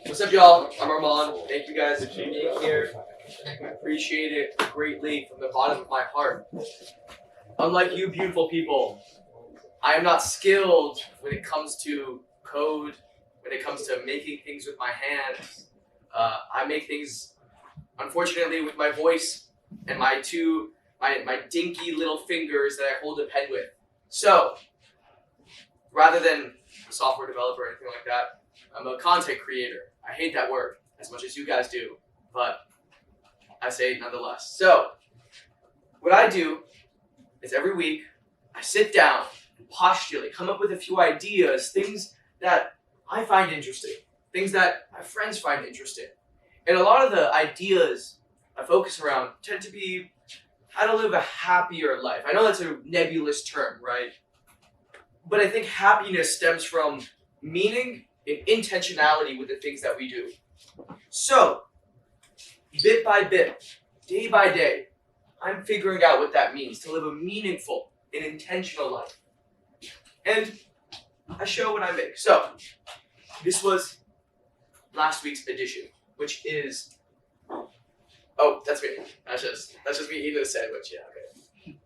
What's up, y'all? I'm Armaan. Thank you guys for being here. I appreciate it greatly from the bottom of my heart. Unlike you beautiful people, I am not skilled when it comes to code, when it comes to making things with my hands. I make things, unfortunately, with my voice and my dinky little fingers that I hold a pen with. So, rather than a software developer or anything like that, I'm a content creator. I hate that word as much as you guys do, but I say it nonetheless. So, what I do is every week I sit down and postulate, come up with a few ideas, things that I find interesting, things that my friends find interesting. And a lot of the ideas I focus around tend to be how to live a happier life. I know that's a nebulous term, right? But I think happiness stems from meaning and intentionality with the things that we do. So, bit by bit, day by day, I'm figuring out what that means to live a meaningful and intentional life. And I show what I make. So, this was last week's edition, which is, oh, that's me. That's just me eating a sandwich. Yeah, okay.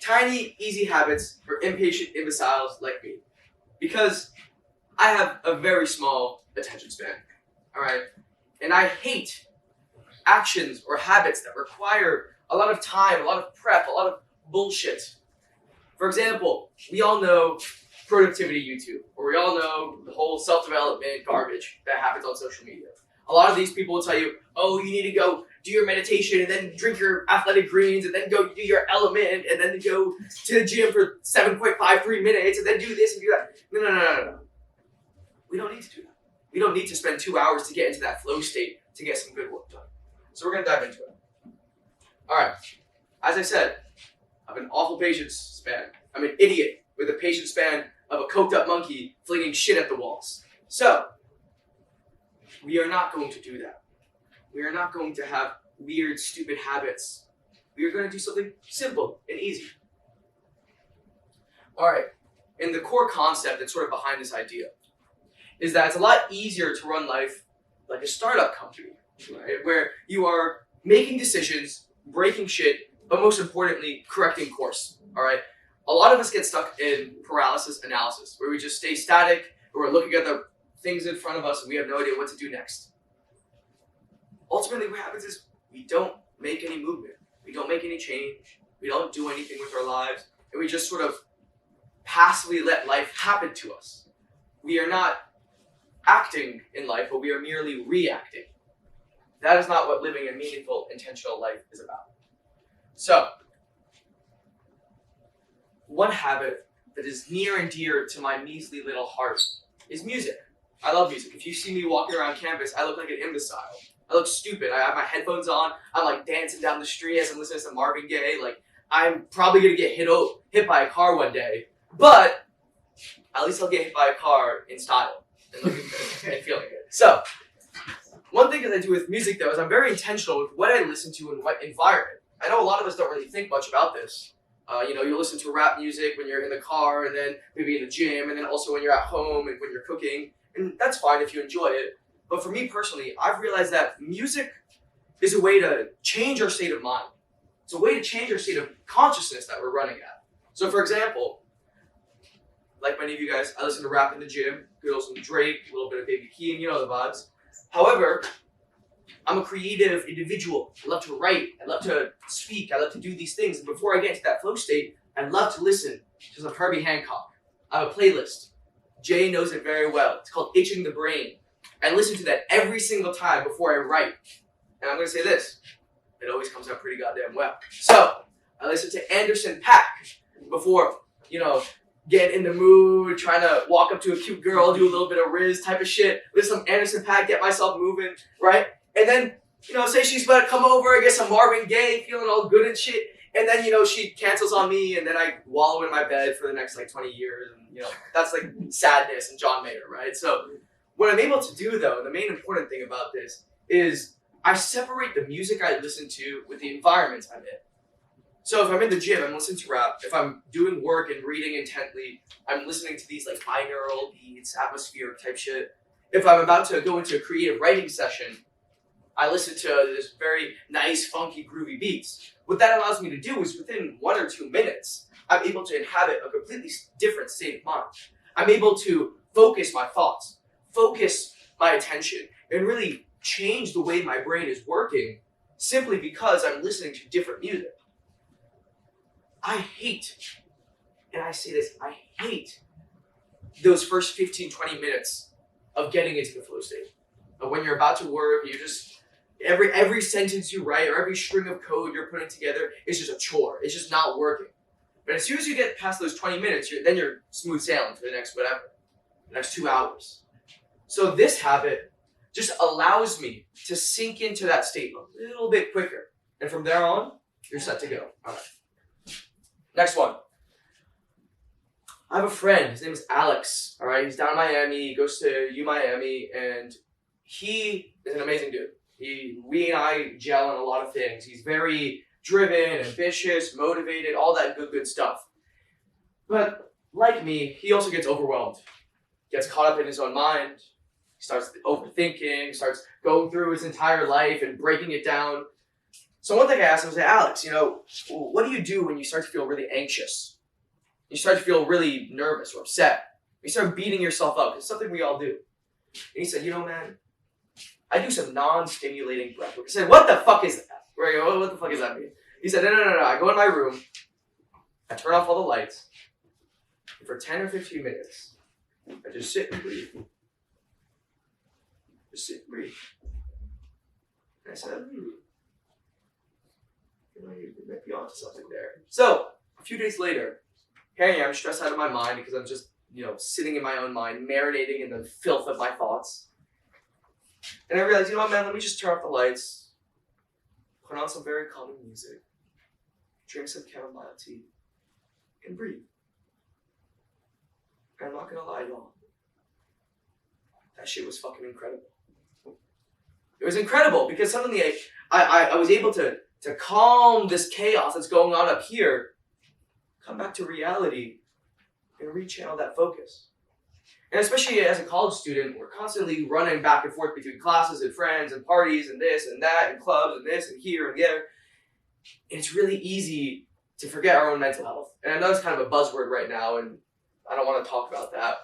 Tiny, easy habits for impatient imbeciles like me. Because I have a very small attention span, all right? And I hate actions or habits that require a lot of time, a lot of prep, a lot of bullshit. For example, we all know productivity YouTube, or we all know the whole self-development garbage that happens on social media. A lot of these people will tell you, oh, you need to go do your meditation and then drink your athletic greens and then go do your element and then go to the gym for 7.53 minutes and then do this and do that. No. We don't need to do that. We don't need to spend 2 hours to get into that flow state to get some good work done. So we're going to dive into it. All right. As I said, I have an awful patience span. I'm an idiot with a patience span of a coked up monkey flinging shit at the walls. So, we are not going to do that. We are not going to have weird, stupid habits. We are going to do something simple and easy. All right. And the core concept that's sort of behind this idea is that it's a lot easier to run life like a startup company, right? Where you are making decisions, breaking shit, but most importantly, correcting course, all right? A lot of us get stuck in paralysis analysis, where we just stay static, or we're looking at the things in front of us and we have no idea what to do next. Ultimately, what happens is we don't make any movement. We don't make any change. We don't do anything with our lives, and we just sort of passively let life happen to us. We are not acting in life, but we are merely reacting. That is not what living a meaningful, intentional life is about. So, one habit that is near and dear to my measly little heart is music. I love music. If you see me walking around campus, I look like an imbecile. I look stupid. I have my headphones on. I'm like dancing down the street as I'm listening to some Marvin Gaye. Like, I'm probably gonna get hit by a car one day, but at least I'll get hit by a car in style and looking good and feeling good. So, one thing that I do with music though is I'm very intentional with what I listen to and what environment. I know a lot of us don't really think much about this. You listen to rap music when you're in the car, and then maybe in the gym, and then also when you're at home and when you're cooking, and that's fine if you enjoy it. But for me personally, I've realized that music is a way to change our state of mind. It's a way to change our state of consciousness that we're running at. So for example, like many of you guys, I listen to rap in the gym, good old some Drake, a little bit of Baby Keem, you know the vibes. However, I'm a creative individual. I love to write. I love to speak. I love to do these things. And before I get into that flow state, I love to listen to some Herbie Hancock. I have a playlist. Jay knows it very well. It's called Itching the Brain. I listen to that every single time before I write. And I'm going to say this. It always comes out pretty goddamn well. So, I listen to Anderson .Paak before, getting in the mood, trying to walk up to a cute girl, do a little bit of Riz type of shit. Listen to Anderson .Paak, get myself moving, right? And then, say she's about to come over, get some Marvin Gaye, feeling all good and shit. And then, she cancels on me, and then I wallow in my bed for the next, 20 years. And, that's, sadness and John Mayer, right? So, what I'm able to do, though, the main important thing about this is I separate the music I listen to with the environment I'm in. So if I'm in the gym, I'm listening to rap. If I'm doing work and reading intently, I'm listening to these binaural beats, atmospheric type shit. If I'm about to go into a creative writing session, I listen to this very nice, funky, groovy beats. What that allows me to do is within 1 or 2 minutes, I'm able to inhabit a completely different state of mind. I'm able to focus my thoughts, focus my attention, and really change the way my brain is working simply because I'm listening to different music. I hate, and I say this, I hate those first 15, 20 minutes of getting into the flow state. But when you're about to work, you just, every sentence you write or every string of code you're putting together is just a chore. It's just not working. But as soon as you get past those 20 minutes, then you're smooth sailing for the next whatever, the next 2 hours. So this habit just allows me to sink into that state a little bit quicker. And from there on, you're set to go. All right. Next one. I have a friend. His name is Alex. All right. He's down in Miami. He goes to Miami, and he is an amazing dude. We and I gel on a lot of things. He's very driven, ambitious, motivated, all that good stuff. But like me, he also gets overwhelmed. Gets caught up in his own mind. He starts overthinking, starts going through his entire life and breaking it down. So one thing I asked him was, Alex, what do you do when you start to feel really anxious? You start to feel really nervous or upset. You start beating yourself up. It's something we all do. And he said, man, I do some non-stimulating breath work. I said, what the fuck is that? Right? What the fuck does that mean? He said, no. I go in my room, I turn off all the lights, and for 10 or 15 minutes, I just sit and breathe. Just sit and breathe. And I said, you might be onto something there. So, a few days later, here I am, stressed out of my mind because I'm just, sitting in my own mind, marinating in the filth of my thoughts. And I realized, man, let me just turn off the lights, put on some very calming music, drink some chamomile tea, and breathe. And I'm not gonna lie, y'all. That shit was fucking incredible. It was incredible because suddenly I was able to calm this chaos that's going on up here, come back to reality, and rechannel that focus. And especially as a college student, we're constantly running back and forth between classes and friends and parties and this and that and clubs and this and here and there. And it's really easy to forget our own mental health. And I know it's kind of a buzzword right now, and I don't want to talk about that.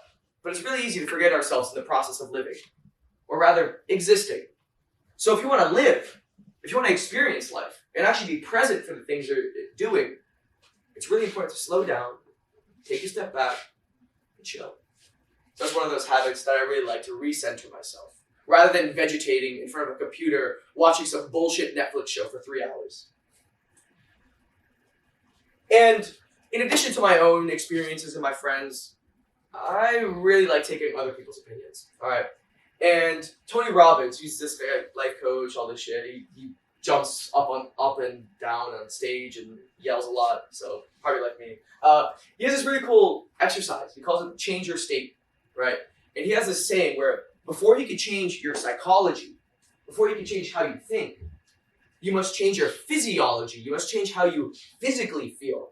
But it's really easy to forget ourselves in the process of living, or rather, existing. So if you want to live, if you want to experience life, and actually be present for the things you're doing, it's really important to slow down, take a step back, and chill. That's one of those habits that I really like to recenter myself, rather than vegetating in front of a computer, watching some bullshit Netflix show for 3 hours. And in addition to my own experiences and my friends, I really like taking other people's opinions. All right. And Tony Robbins, he's this guy, life coach, all this shit. He jumps up and down on stage and yells a lot. So probably like me. He has this really cool exercise. He calls it change your state, right? And he has this saying where before you can change your psychology, before you can change how you think, you must change your physiology. You must change how you physically feel.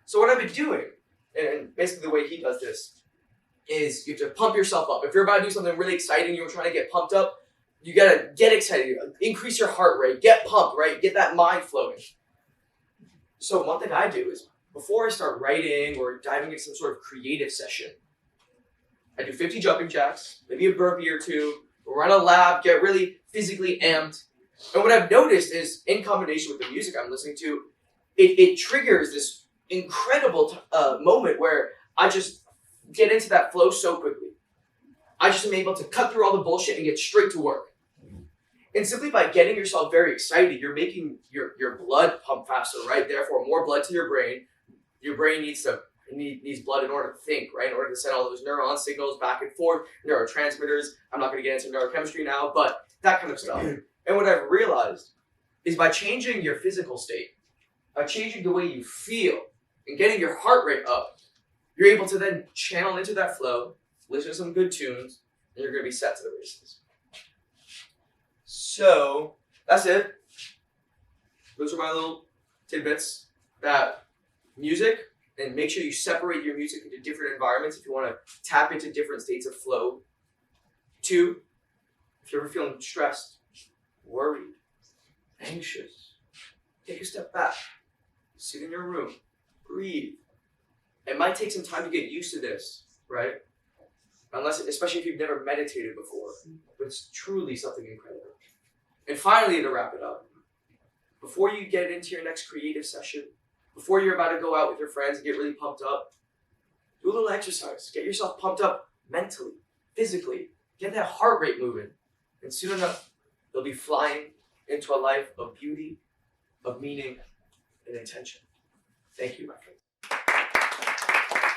So what I've been doing, and basically the way he does this, is you have to pump yourself up. If you're about to do something really exciting, you're trying to get pumped up, you gotta get excited, increase your heart rate, get pumped, right? Get that mind flowing. So one thing I do is, before I start writing or diving into some sort of creative session, I do 50 jumping jacks, maybe a burpee or two, run a lap, get really physically amped. And what I've noticed is, in combination with the music I'm listening to, it triggers this incredible moment where I just get into that flow so quickly. I just am able to cut through all the bullshit and get straight to work. And simply by getting yourself very excited, you're making your blood pump faster, right? Therefore, more blood to your brain. Your brain needs blood in order to think, right? In order to send all those neuron signals back and forth, neurotransmitters. I'm not going to get into neurochemistry now, but that kind of stuff. And what I've realized is by changing your physical state, by changing the way you feel, and getting your heart rate up, you're able to then channel into that flow, listen to some good tunes, and you're going to be set to the races. So, that's it. Those are my little tidbits. That music, and make sure you separate your music into different environments if you want to tap into different states of flow. 2, if you're ever feeling stressed, worried, anxious, take a step back, sit in your room, breathe. It might take some time to get used to this, right? Especially if you've never meditated before, but it's truly something incredible. And finally, to wrap it up, before you get into your next creative session, before you're about to go out with your friends and get really pumped up, do a little exercise. Get yourself pumped up mentally, physically. Get that heart rate moving. And soon enough, you'll be flying into a life of beauty, of meaning, and intention. Thank you, my friend.